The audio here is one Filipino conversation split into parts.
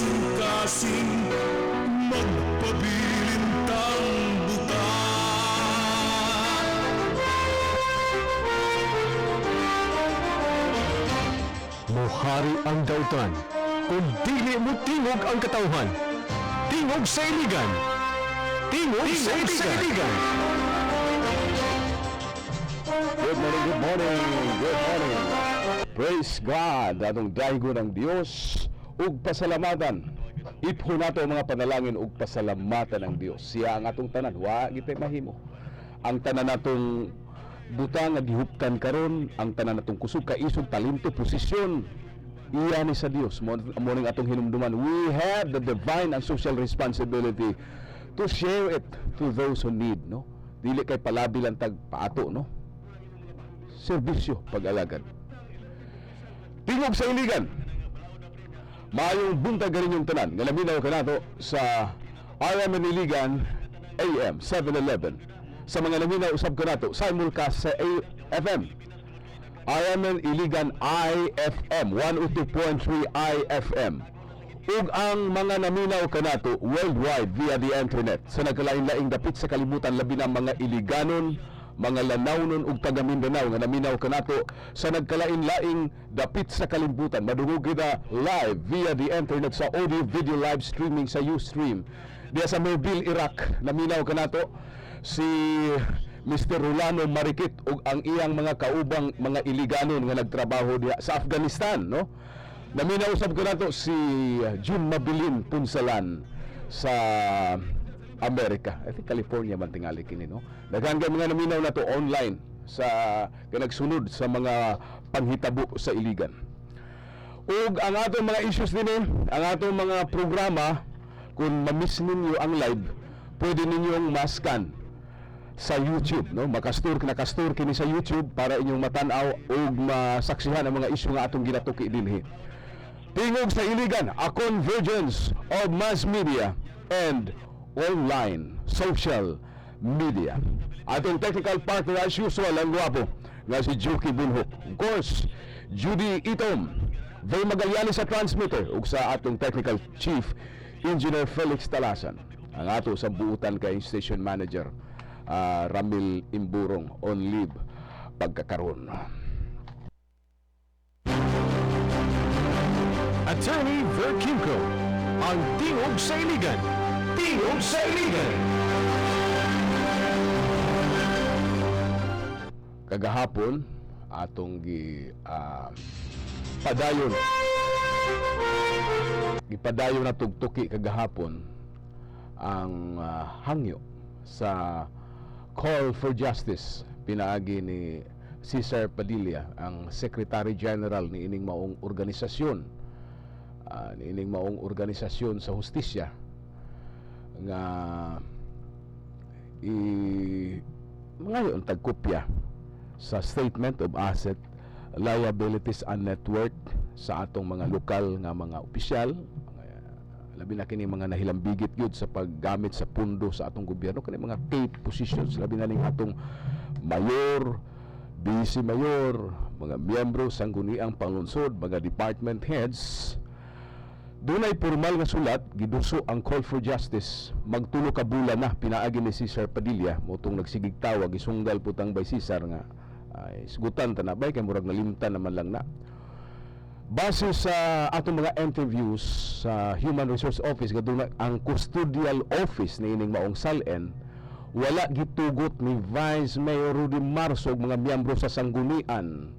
kasing-kasing magpabilintang buta. Mohari ang dautan, kung dili mo tingog ang katawhan. Tingog sa iligan. Tingog sa iligan. Good morning, good morning, good morning. Praise God, atong daygo ng Dios ug pasalamatan. Ipho nato ang mga panalangin ug pasalamatan ng Dios. Siya ang atong tanan, wa gitay mahimo. Ang tanan natong butang nga gihuptan karon, ang tanan natong kusog kaisog talento, posisyon, iya ni sa Dios. Mo ning atong hinumduman. We have the divine and social responsibility to share it to those who need, no? Dili kay palabi lang tag paato, no? Serbisyo pag-alagad. Tingog sa iligan. Maayong buntag ganin yung tanan. Nga laminaw ka nato sa RMN Iligan AM 711. Sa mga laminaw usab ka nato simulcast sa AFM. RMN Iligan IFM 102.3 IFM. Ug ang mga naminaw ka nato worldwide via the internet sa nagkalain-laing dapit sa kalibutan, labi na mga Iliganon, mga lanawnon ug taga Mindanao nga naminaw kanato sa nagkalain-laing dapit sa kalibutan. Madungog kita live via the internet sa audio video live streaming sa Ustream. Diya sa Mobil, Iraq, naminaw kanato si Mr. Rolando Marikit ug ang iyang mga kaubang mga Iliganon nga nagtrabaho diya sa Afghanistan, no? Naminaw usab kanato si June Mabilin Punsalan sa Amerika. I think California man tingali kini, no? Daghan kay mga naminaw na to online sa kanagsunod sa mga panghitabo sa iligan. Ug ang atong mga issues dinhi, ang atong mga programa, kung ma-miss ninyo ang live, pwede ninyong maskan sa YouTube, no? Nakastor kini sa YouTube para inyong matanaw ug masaksihan ang mga isyu nga atong ginatuki dinhi. Tingog sa iligan, a convergence of mass media and online social media. Atong technical partner as usual, ang gwapo nga si Juki Bunhok. Of course, Judy Itom, Vay Magallanes sa transmitter, ug sa atong technical chief engineer Felix Talasan. Ang ato sa buutan kay station manager Ramil Imburong on leave pagkakaroon. Attorney Ver Kimco, ang tingog sa iligan. Tingog sa iligan. Kagahapon atong gipadayon na tugtuki kagahapon ang hangyo sa Call for Justice pinaagi ni Cesar Padilla, ang Secretary General ni ining maong organisasyon sa hustisya nga ngayon tagkopya sa Statement of Asset, Liabilities and Net Worth sa atong mga lokal nga mga opisyal, labi na kini mga nahilambigit gyud sa paggamit sa pundo sa atong gobyerno, kani mga key positions, labi na ning atong mayor, vice mayor, mga miyembro sang guniang panglungsod, mga department heads. Dunay formal nga sulat giduso ang Call for Justice. Magtulo ka bulan na pinaagi ni Cesar Padilla, motong nagsigig tawag isunggal putang bay Cesar nga isgutan ta na bay kay murag nalimtan naman lang na. Base sa atong mga interviews sa Human Resource Office, gaduna ang custodial office ni ining maong SALN wala gitugot ni Vice Mayor Rudy Marso ug mga miyembro sa sanggunian.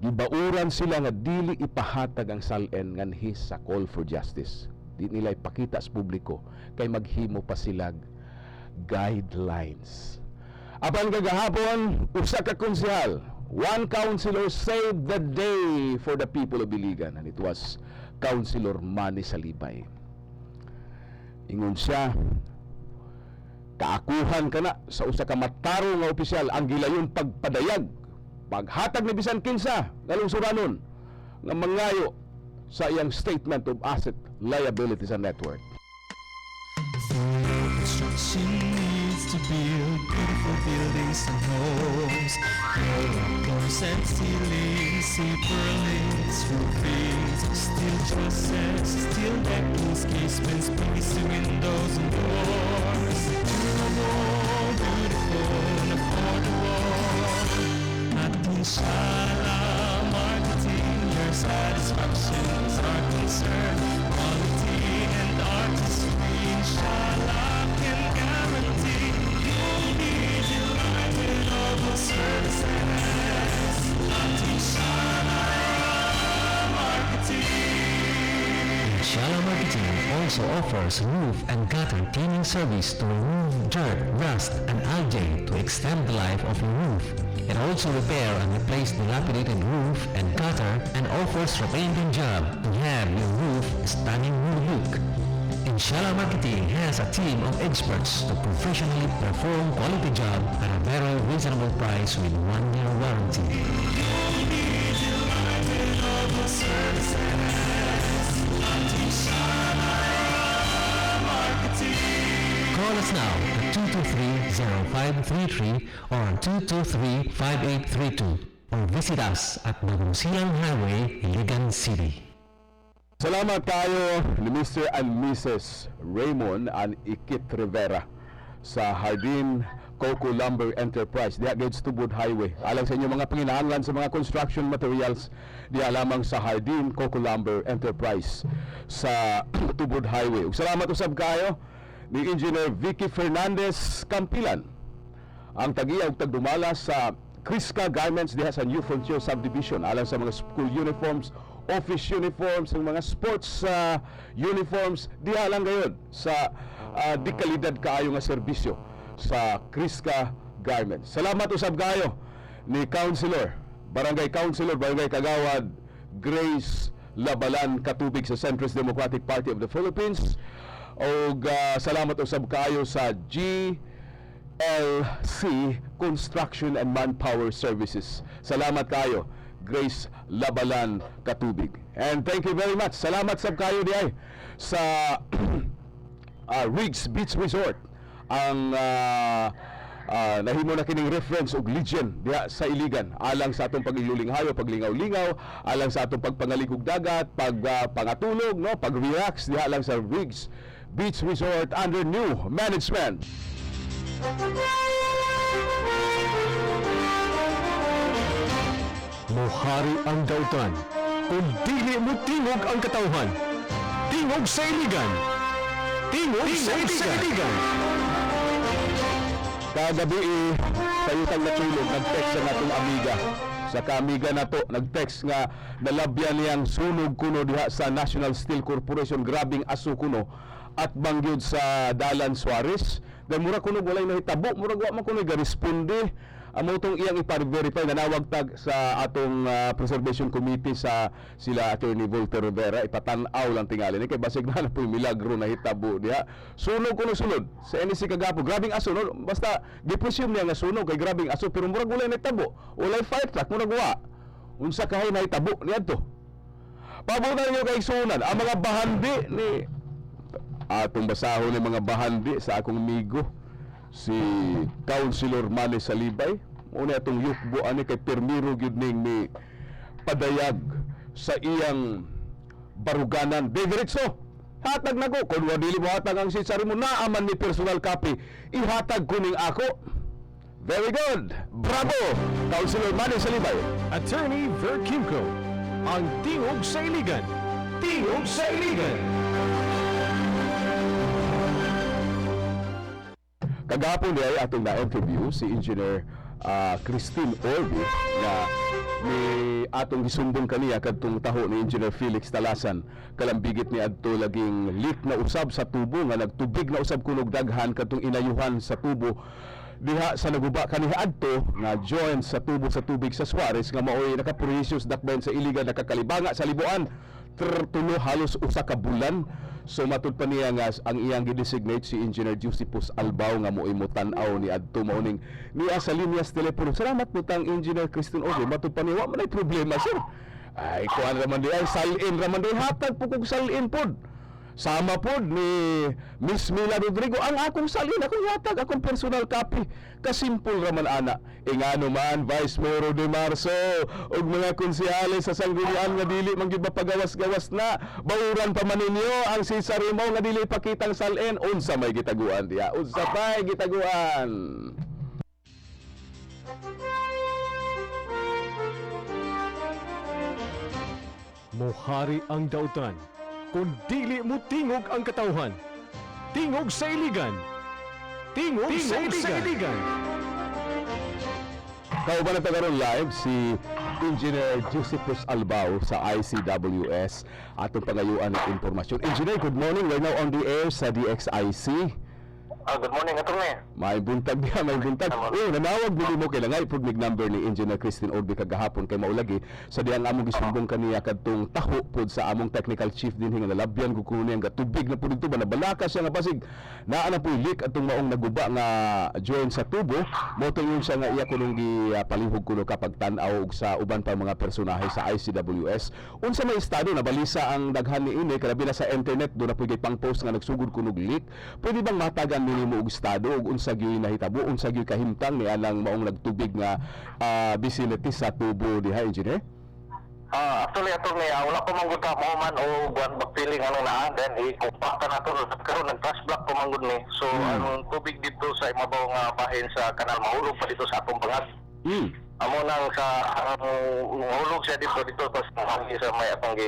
Gibauran sila nga dili ipahatag ang SALN nganhi sa Call for Justice. Di nila ipakita sa publiko kay maghimo pa sila guidelines. Apan kagahapon, usa ka konsehal, one councilor saved the day for the people of Iligan, and it was Councilor Manny Salibay. Ingon siya, kaakuhan ka na sa usa ka mataro nga opisyal ang gilayon pagpadayag, paghatag ni bisan kinsa nalungsuranon nga mangayo sa iyang Statement of Asset, Liabilities and Net Worth. Construction needs to build beautiful buildings and homes. Floors and ceilings, see pearlings, roof beams, Steel trusses, steel decks, casements, spacey windows and doors. Durable, beautiful, and affordable. At Inshallah Marketing, your satisfactions are concerned. Quality and artistry, Inshallah can guarantee. You'll be delighted of the services. At Inshallah Marketing. Shala Marketing also offers roof and gutter cleaning service to remove dirt, rust, and algae to extend the life of your roof. It also repair and replace dilapidated roof and gutter and offers repainting job to have your roof stunning new look. Inshallah Marketing has a team of experts to professionally perform quality job at a very reasonable price with 1-year warranty. You'll be delighted of the services. At Inshallah Marketing. Call us now at 223-0533 or 223-5832 or visit us at Bagong Silang Highway, Iligan City. Salamat tayo ni Mr. and Mrs. Raymond and Ikit Rivera sa Hardin Coco Lumber Enterprise diha gauge Tubod Highway. Alang sa inyo mga panginahanglan sa mga construction materials diha lamang sa Hardin Coco Lumber Enterprise sa Tubod Highway. Ug salamat usab kayo ni Engineer Vicky Fernandez Campilan ang tagiya ug tagdumala sa Crisca Garments diha sa New Frontier Subdivision alang sa mga school uniforms, office uniforms, ang mga sports uniforms diha lang gayon sa di kalidad kaayo nga serbisyo sa Crisca Garments. Salamat usab kayo ni Barangay Kagawad Grace Labalan Katubig sa Centrist Democratic Party of the Philippines. O salamat usab kayo sa GLC Construction and Manpower Services. Salamat kayo Grace Labalan Katubig. And thank you very much. Salamat sab kayo di ay sa Riggs Beach Resort ang nahimo na kining reference og legend diha sa Iligan alang sa atong pagilulinghayo, paglingaw-lingaw, alang sa atong pagpangaligog dagat, pangatulog, no, pag-relax diha lang sa Riggs Beach Resort under new management. Mohari ang dautan, kung dili mo tingog ang katawhan. Tingog sa Iligan. Tingog sa Iligan. Kagabi payutang natulog, nag-text ang atong amiga. Sa kaamiga na to, nag-text nga nalabyan niyang sunog kuno diha sa National Steel Corporation, grabing aso kuno at bangyod sa Dalan Suarez. Dahil mura kuno walay nahitabo, mura wa man kuno ga-responde. Amo tong iyang i-verify na nawagtag sa atong Preservation Committee sa sila Attorney Volter Rivera, ipatan-aw lang tingali ni kay basig na po milagro na hitabo diha. Sunog kuno sulod sa NSC Kagapo, grabing aso no? Basta gi-presume niya nga sunog kay grabing aso pero murag walay nahitabo. Walay fire truck murag wa. Unsa kahay nahitabo niadto. Pabunan niyo kay sunan ang mga bahandi ni atong basahon ni mga bahandi sa akong amigo si Councilor Manny Salibay. Una itong yukbo ani kay permiro gyud ning ni padayag sa iyang baruganan. Diretso hatag nako kun wa dili mo hatag ang sitsari mo naaman ni personal copy ihatag kuning ako. Very good, bravo Councilor Manny Salibay. Attorney Ver Kimco, ang tingog sa Iligan. Tingog sa Iligan. Kagapon ay atong na-interview si Engineer Christine Orbi na ni atong gisumbong kaniya kadtong taho ni Engineer Felix Talasan kalambigit ni adto laging leak na usab sa tubo nga nagtubig na usab kunog daghan kadtong inayuhan sa tubo diha sa naguba kaniha adto nga joint sa tubo sa tubig sa Suarez nga maoy nakaprecious dakbayan sa Iligan nakakalibanga sa libuan tulo halos usa ka bulan. So matud pa niya nga ang iyang gidesignate si Engineer Josephus Albao nga mo'y mutan-aw ni adto mauning niya sa linyas telepono. Salamat po tang Engineer Christine Orbe. Matud pa niya wa man ay problema sir. Ay kuan raman di ay salin raman di hatag po kog salin pod. sama pod ni Miss Mila Rodrigo ang akong salin, akong yatag, akong personal copy. Kasimpol raman ana. Ingano man Vice Mayor de Marzo ug mga konsehale sa sanggunian nga dili man gyud mapagawas-gawas na. Bawuran pa man ninyo ang Cesar Rimao nga dili pakitang salin. Unsa may gitaguan diha? Unsa pay gitaguan? Mohari ang dautan, kung dili mo tingog ang katawhan. Tingog sa iligan. Tingog sa iligan. Kauban na karon live si Engineer Josephus Albao sa ICWS atong pangayuan ng impormasyon. Engineer, good morning. We're now on the air sa DXIC. Good morning, attorney. May buntag niya, may buntag. Nanawag mo kailangan ipugnig number ni Engineer Christine Orbe kagahapon kay maulagi sa diyang among gisumbong kaniya kadtong taho pod sa among technical chief din nga nalabyan ko kuno nga tubig na pud dito ba nabalaka siya nga basig naa na po leak atong maong naguba nga join sa tubo mo yun siya nga iya kunong gipalihog kuno kapag tan-aw og sa uban pa mga personahe sa ICWS. Unsa may estado na balisa ang daghan ni ini kalabi na sa internet do na pud pang post nga nagsugod kunog leak. Pwede bang matagan nimo og estado ug unsa gyud nahitabo, unsa gyud kahimtang ni anang maong nagtubig nga vicinity sa tubo diha, engineer? Actually, attorney, wala ko manggod ka mo man o buwan backfilling ano na, then i-compacta na ito, karon nag-crash block ko manggod ni. So, anong tubig dito sa imabaw nga bahin sa kanal, mahulog pa dito sa atong pangad. Amo nang sa mahulog siya dito, tapos mahanggi sa may atong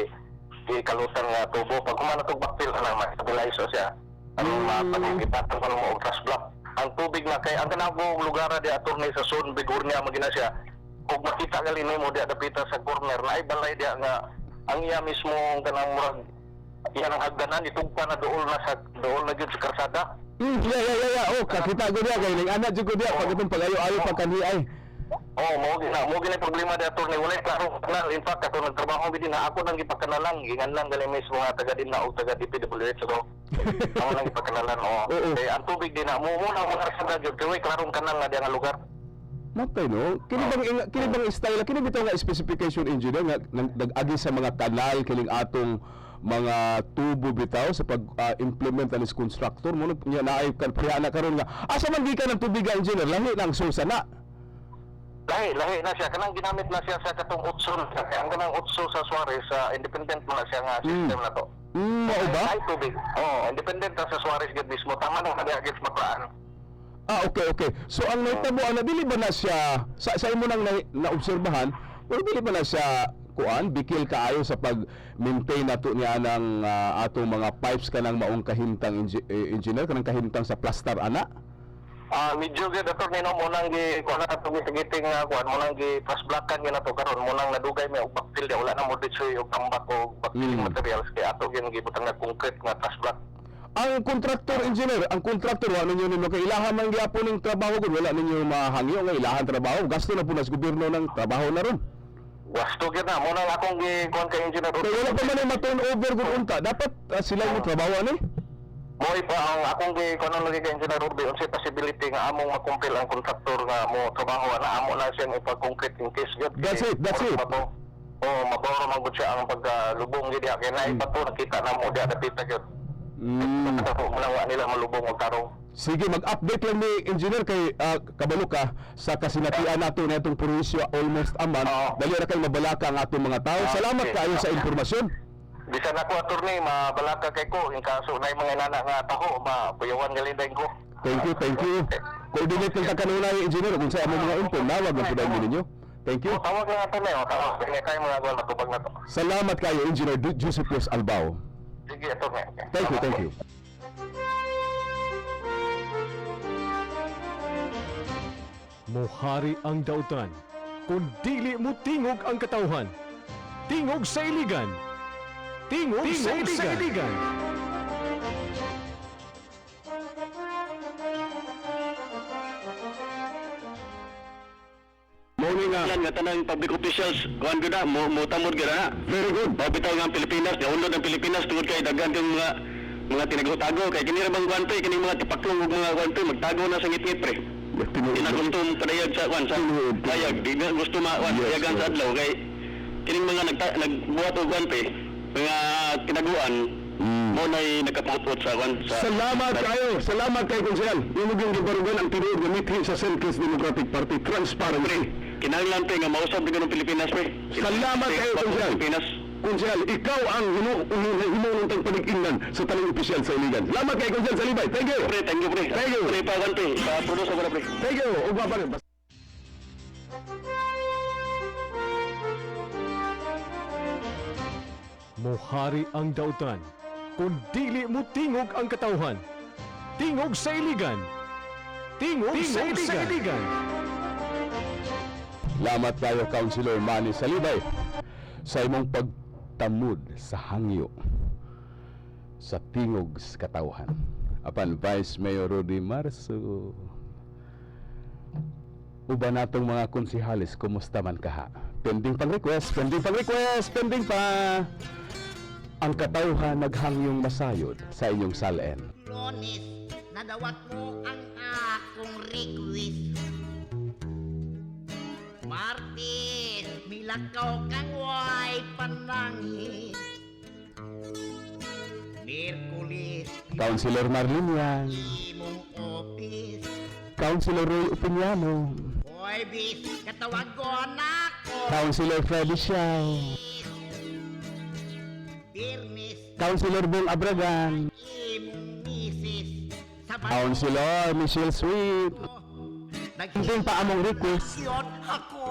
gikalutan nga tubo. Pag kumana itong backfill, may stabilizer siya. Anong pag-ibatan ko mo crash block. Ang tubig na kay ang kanabong lugar di attorney sa zone Bigornia magina siya. Kung makita gali nimo di adapita sa corner na ay balay dia nga ang iya mismo kanang murag iya nang hagdanan itugpa na dool na gyud sa karsada. Oh, kakita ko diya kay ning ana jud ko diya pag itong pagayo-ayo pa kanhi ay. Oh, mo gina problema di attorney wala klaro kanal. In fact ato nagtrabaho gid na ako nang gipakanalang gingan lang gali mismo nga taga din na og taga DPWH so. Ako lang ipakanalan eh ang tubig din na mo na mga karsada gyud kay klarong kanal nga diya nga lugar. Matay no? Kini bang style, kini bitaw nga specification engineer nga nag-agi sa mga kanal kining atong mga tubo bitaw sa pag-implement anis constructor mo nya naay kanprihana karon nga asa man gikan ang tubig engineer lahi nang susa na. Lahi na siya kanang ginamit na siya sa katong utso ang kanang utso sa Suarez sa independent man na siya nga system na to. Mao ba? Ay tubig. Independent na sa Suarez gid mismo tama na agad maklaan. Okay. So ang nahitabo na dili ba na siya sa imo nang naobserbahan, dili ba na siya bikil kaayo sa pag-maintain nato niya ng atong mga pipes kanang maong kahimtang engineer kanang kahimtang sa plaster ana? Medyo gid attorney no mo nang kuan na to giting kuan mo nang fast blockan gyud nato karon mo nang nadugay may og backfill wala na mo ditsoy og tambak og backfilling materials kay ato gyud gibutang na concrete nga fast block. Ang contractor engineer, wala ninyo nimo kay ilahan man gyapon ning trabaho gud wala ninyo mahangyo nga ilahan trabaho, gasto na po nas gobyerno ng trabaho na ron. Gasto gyud na mo nang akong kuan kay engineer. Kaya wala pa man yung ma-turn over gud unta, dapat sila yung trabaho ani. Moy pa ang akong kuan lagi kay engineer Ruby unsay possibility nga among makumpil ang contractor nga mo trabaho na amo na siya ipag-concrete in case gyud. That's it. Mabawro man gud siya ang paglubong gyud kay naay pa to nakita na mo di adapita gyud. Wala nila malubong og tarong. Sige, mag-update lang ni engineer kay kabalo ka sa kasinatian nato na itong provinsya almost a month. Dali ra kay mabalaka ang atong mga tao. Salamat kaayo sa impormasyon. Bisan ako attorney mabalaka kay ko in kaso nay mga inana nga taho mapuyawan galinday ko. Thank you. Coordinate lang ka kanunay engineer kung sa among mga info nawag ang puday ninyo. Thank you. Tawag lang attorney, tawag kay mga gol matubag na to. Salamat kayo engineer Josephus Albao. Sige attorney. Thank you. Mohari ang dautan, kung dili mo tingog ang katawhan. Tingog sa iligan. Tingog sa iligan. Morning nga. Yan nga tanang public officials kuan gyud na mo tamod gyud na. Very good. Pabitaw nga ang Pilipinas, ulod ang Pilipinas tungod kay daghan kang mga tinago-tago kay kini ra bang kuan pe kini mga tipaklong ug mga kuan pe magtago na sa ngit-ngit pre. Inaguntom kadayag sa kuan sa dayag di na gusto yagan sa adlaw kay kining mga nagbuhat og kuan pe mga tinaguan mo na'y nakapuot sa kwan sa... Salamat kayo. Salamat kay Konsehal. Yung yung gibarugan ang tinuod nga mithi sa Centrist Democratic Party. Transparency. Kinahanglan pre nga mausap di ng Pilipinas pre. Salamat kayo, Konsehal. Pilipinas. Konsehal, ikaw ang hinuuntang panig-ingnan sa talang opisyal sa Iligan. Salamat kay Konsehal Salibay. Thank you. Pre, thank you pre. Thank you. Pre, pagan pre. Produce ako na pre. Thank you. Ugma pa rin. Mohari ang dautan, kung dili mo tingog ang katawhan. Tingog sa iligan. Tingog sa iligan. Salamat kayo, Councilor Manny Salibay, sa imong pagtamud sa hangyo sa tingog sa katawhan. Apan Vice Mayor Rudy Marso, uba natong mga konsihalis, kumusta man kaha? Pending pang request, pending pa. Ang katawhan naghangyong masayod sa inyong salen. Lonis, nadawat mo ang akong request. Martin, milakaw kang way panangin. Merkulis, Councilor Marlene Yang, imong office. Councilor Roy Opiniano, Hoybis, katawagon ako. Councilor Freddy Siao, Birnis, Councilor Bong Abragan, imong misis. Sa Councilor Michelle Sweet. Pending pa among request. Yun ako.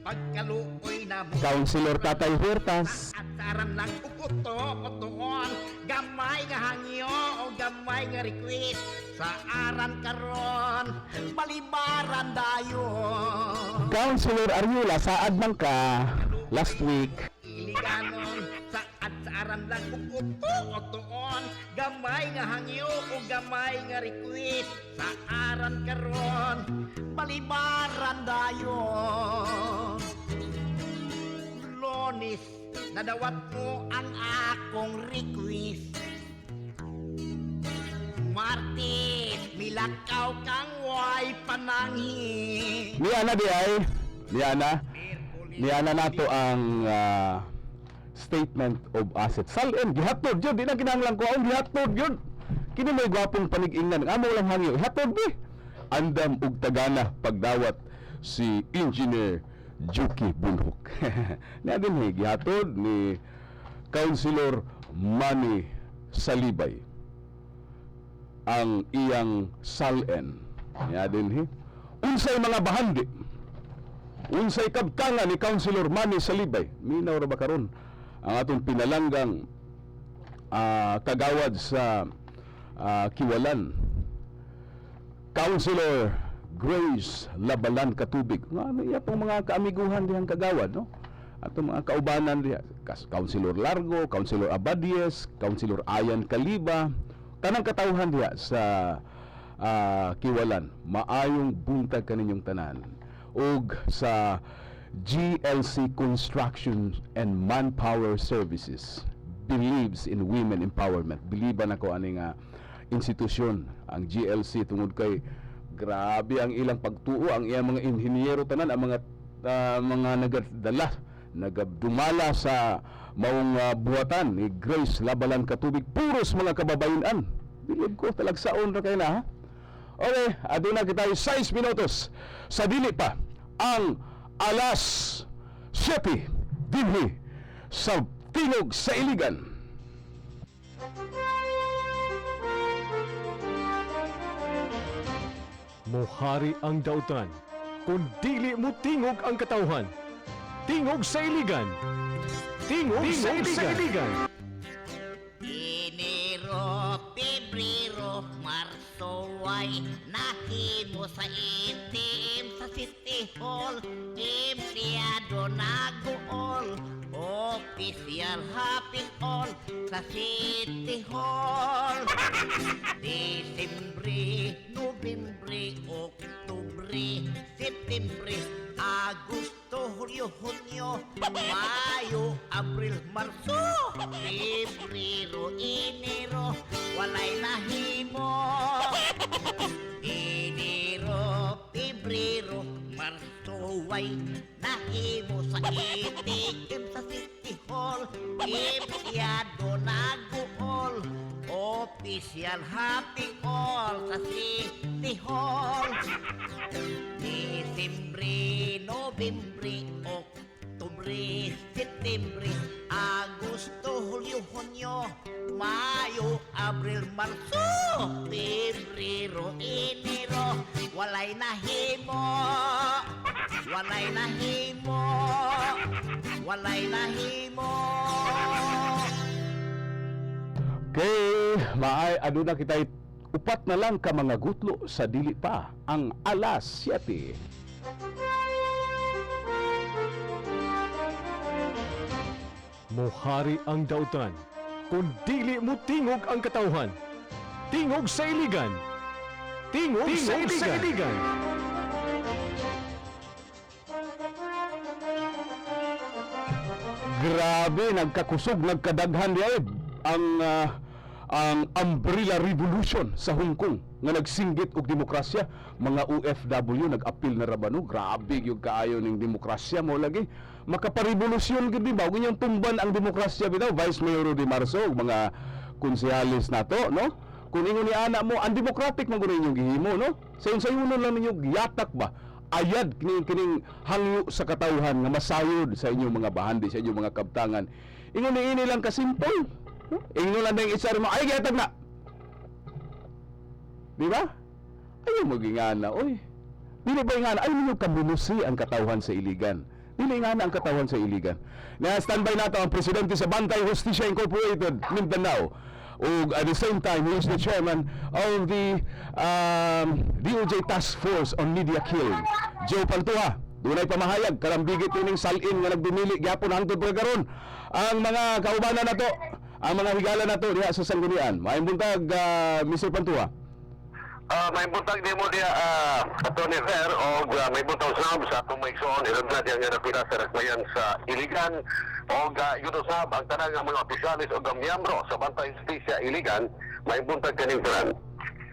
Pagkaluoy na mo. Councilor Tatay Huertas, At saran lang uputo-utuon. Gamay nga hangyo o gamay nga request. Sa aran karon, balibaran dayon. Councilor Ariola, saad man ka last week. Iliganon sa at saaran lang uputo-utuon. Gamay nga hangyo o gamay nga request. Sa aran karon, balibaran dayon. Lonis, nadawat mo ang akong request. Martis, milakaw kang way panangin. Niana di ay, Niana nato ang statement of assets. Salen, gihatod yun, di na kinahanglan ko ang gihatod yun. Kini may gwapong panig-ingnan, amo lang hangyo, ihatod di. Andam ug tagana pagdawat si Engineer Juki Bunhok. Na din gihatod ni Councilor Manny Salibay ang iyang salen. Ya din unsay mga bahandi, unsay kabkangan ni Councilor Manny Salibay, minaw ra ba karon ang atong pinalanggang kagawad sa Kiwalan, Councilor Grace Labalan Katubig. Ano iya pong mga kaamiguhan dihang kagawad, no? Atong mga kaubanan diha, Councilor Largo, Councilor Abadies, Councilor Ayan Kaliba, tanang katawhan diha sa Kiwalan. Maayong buntag kaninyong tanan. Ug sa GLC Construction and Manpower Services believes in women empowerment. Biliban ako ani nga institusyon ang GLC tungod kay grabe ang ilang pagtuo, ang iyang mga inhinyero tanan, ang mga nagadumala sa maong buhatan ni Grace Labalan Katubig, puros mga kababayan. Bilib ko talagsaon ra kay na ha. Okay, aduna kita 6 minutos sa dili pa ang alas 7 dinhi sa Tingog sa Iligan. Mohari ang dautan, kung dili mo tingog ang katawhan. Tingog sa iligan. Tingog sa iligan. Enero, Pebrero, Marso ay nahimo sa itim sa City Hall. Empleyado nag-all, official happy all sa City Hall. Disyembre, Nobyembre, Oktubre, Setyembre, Agosto, Hulyo, Hunyo, Mayo, Abril, Marso, Pebrero, Enero, walay nahimo. Enero, Pebrero, Marso, way nahimo sa itim sa City Hall. all, empleyado nag-uol, official happy all sa City Hall. Disembre, Nobyembre, Oktubre, Setyembre, Agosto, Hulyo, Hunyo, Mayo, Abril, Marso, Pebrero, Enero, walay nahimo, walay nahimo, walay nahimo. Kay maay aduna kitay upat na lang ka mga gutlo sa dili pa ang alas 7. Mohari ang dautan, kung dili mo tingog ang katawhan. Tingog sa iligan. Tingog sa iligan. Grabe, nagkakusog, nagkadaghan diay ang Umbrella Revolution sa Hong Kong nga nagsinggit og demokrasya. Mga OFW nag-apil na rabano. Grabe yung kaayo ng demokrasya mo lagi. Makaparevolusyon gid ba ganyang tumban ang demokrasya bitaw. Vice Mayor Rudy Marso ug mga konsehalis nato, no? Kung ingon ni ana mo, ang democratic man gud inyong gihimo, no? Sayon-sayon lang ninyo giyatak ba? Ayad kining hangyo sa katawhan nga masayod sa inyong mga bahandi, sa inyong mga kabtangan. Ingon ni ini lang kasimple. Ingon lang ng isa rin mo, ay giyatak na. Di ba? Ayaw magingana, oy. Dili ba ingana? Ayaw ninyo kamunusi ang katawhan sa iligan. Dili ingana ang katawhan sa iligan. Na standby nato ang presidente sa Bantay Justisya Incorporated, Mindanao. O at the same time, he is the chairman of the DOJ Task Force on Media Killing. Joe Pantua, dunay pamahayag, karambigit ining salin nga nagdumili gyapon hangtod pagkaron. Ang mga kaubanan nato, ang mga higala nato diha sa sanggunian. Maayong buntag, Mr. Pantua. May buntag di mo diya, Tony Fer, o may buntag sab sa atong may igsoon, ilan na diya nga napila sa rakbayan sa Iligan, o yun sab ang tanang nga mga opisyalis o miyembro sa Bantay Justisya Iligan, may buntag kaning tanan.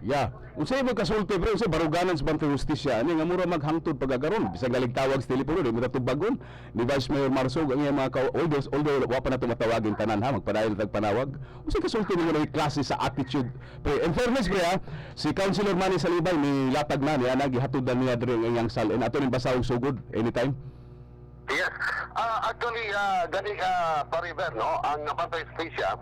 Yeah. Unsay mo kasulti pre, unsay baruganan sa Bantay Justisya ani nga mura maghangtod pagagaron bisag galing tawag sa telepono di mo na tubagon ni Vice Mayor Marsog ang iyang mga although wa pa nato matawagin tanan ha magpadayon tag panawag. Unsay kasulti mo na klase sa attitude pre. In fairness pre ha, si Councilor Manny Salibay ni latag na niya nagihatudan niya diri ang iyang salin ato ning basahog sugod anytime. Yes. Actually, gani pariver, no? Ang Bantay Justisya,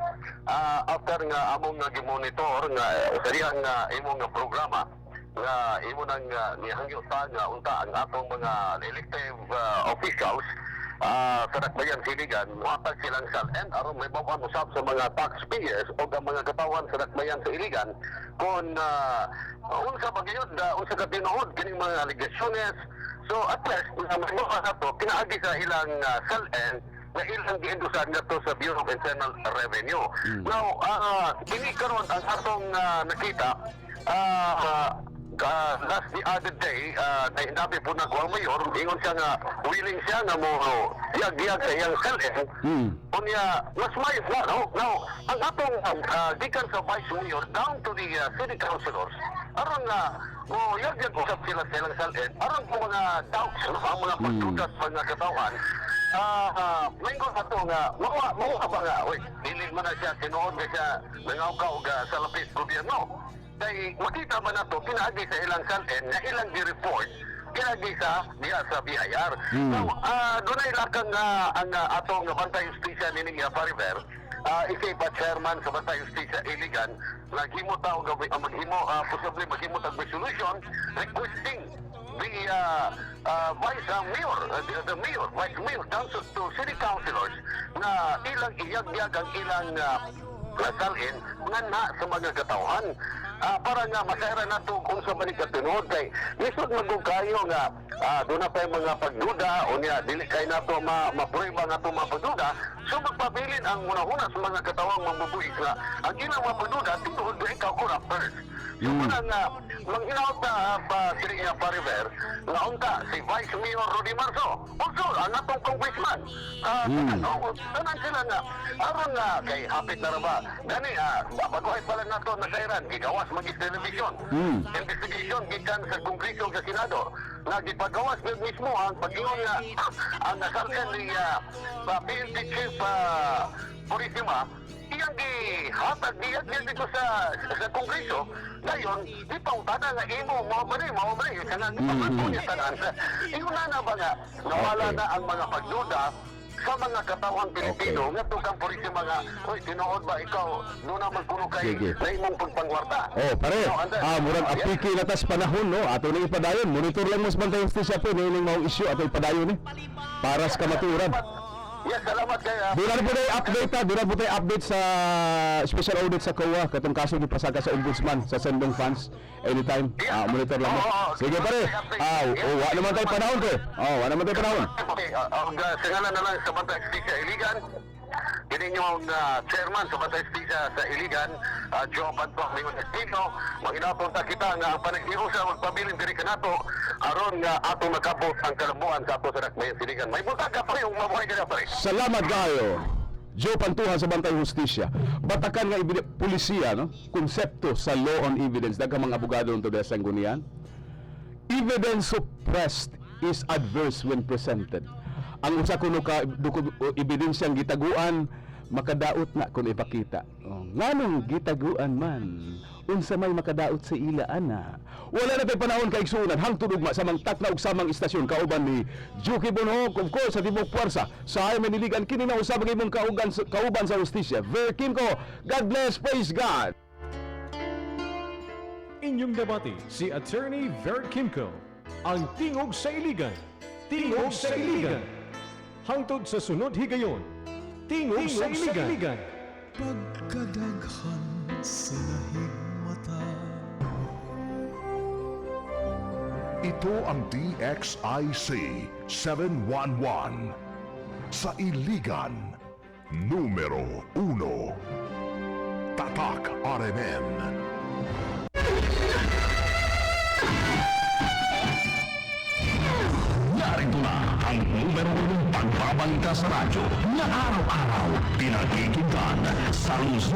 after nga among nag-monitor nga sa iyang imong programa, nga imo nang nihangyo ta nga unta ang atong mga elective officials sa Dakbayan Siligan, muhatag silang salin aron may bawan usab sa mga taxpayers o ang mga katawan sa Dakbayan sa Iligan kung unsa ba gyud unsa ka tinuod kining mga allegations. So at least may mga nato pinaagi sa ilang salin na ilang giindusan nato sa Bureau of Internal Revenue. Now, kini karon ang atong nakita last the other day, na hinabi po na ko ang mayor, ingon siya nga, willing siya nga mo yag-yag sa iyang salin. Unya, mas mayos na, no? Now, ang atong gikan sa Vice Mayor down to the city councilors, aron nga, mo yag-yag usap sila sa ilang salin, aron po mga doubts, no? Ang mga pagdudas sa mga katawan, mayroon na ito nga, makuha ba nga, uy, dilig mo na siya, tinuod na siya, nangaw-kaw sa lapis gobyerno. Kaya makita man na ito, pinaagi sa ilang salin na ilang di-report, pinaagi sa diya sa BIR. So, doon ay lakang ang atong Bantay Justisya nining Pariver, isay pa chairman sa Bantay Justisya Iligan, naghimo tao maghimo, possibly maghimo tag resolution requesting the Vice Mayor, the Mayor, Vice Mayor, down to City Councilors na ilang iyag-yag ang ilang salin nga na sa mga katawhan. Para nga masayra na ito kung sa balik katunod kay lisod magugkayo nga doon na tayo mga pagduda o niya dili kayo na ito mapuriba nga ito mga pagduda so magpabilin ang una-una sa mga katawang mabubuig nga ang ilang mga pagduda tinuod doon ikaw corrupt first. So muna nga manghinaot na sila nga pariver nga unta si Vice Mayor Rudy Marso also ang atong congressman tanan sila nga aron nga kay hapit na raba gani baguhay pala na ito nasairan gigawas magis television investigation gikan sa Kongreso sa Senado nagipagawas yun mismo ang pag-iwan nga ang nasarkan ni PNP Chief Purisima iyang gihatag niya dito sa Kongreso. Ngayon, di pautada nga imo, mao ba rin, sa nga, niya tanan. Iyon na ba nga, nawala na ang mga pagduda sa mga katawang Pilipino, nga tukang Purisima nga, uy, tinuod ba ikaw, no naman kuno kay Sige. na imong pagpangwarta. Oh, pare. Murag apiki na tas panahon, no? Ato na ipadayon. Monitor lang mas bantay justisya po. Niling maong issue ato ipadayon, eh. Para sa kamaturan. Yes, salamat kaya. Doon po tayo update, ha? Doon po tayo update sa special audit sa COA. Katong kaso ni Pasaka sa Ombudsman sa Sendong Funds. Anytime. Monitor lang mo. Sige, pare. Wa naman tayo panahon, ko. Wa naman tayo panahon. Okay, sa ngalan na lang sa Bantay Justisya Iligan, kini yung chairman sa Bantay Justisya sa Iligan, Joe Pantok Mayon Espino, maginapunta kita nga ang panaghiusa magpabilin diri kanato aron nga ato nakabot ang kalambuan sa ato sa Dakbayan Iligan. May buta ka pa yung mabuhay ka na pare. Salamat kayo. Joe Pantuhan sa Bantay Justisya. Batakan nga pulisiya, no? Konsepto sa law on evidence. Daghang mga abogado nito sa sanggunian. Evidence suppressed is adverse when presented. Ang usa kuno ka ebidensyang gitaguan makadaot na kung ipakita. Nganong gitaguan man unsa may makadaot sa ila ana. Wala na tay panahon kay igsunan hangtod ugma sa mga takna ug samang istasyon kauban ni Juki Bonhoc, of course sa Tibok Puwersa sa Jaime Niligan kini na usab gyud mong kauban sa justisya. Ver Kimco, God bless, praise God. Inyong debate si Attorney Ver Kimco, ang tingog sa iligan. Tingog sa iligan. Hangtod sa sunod higayon. Tingog sa iligan. Pagkadaghan sila higmata. Ito ang DXIC 711 sa Iligan, numero 1. Tatak RMN. Narito na ang numero 1 pagbabalita sa radyo na araw-araw pinakikinggan sa Luzon.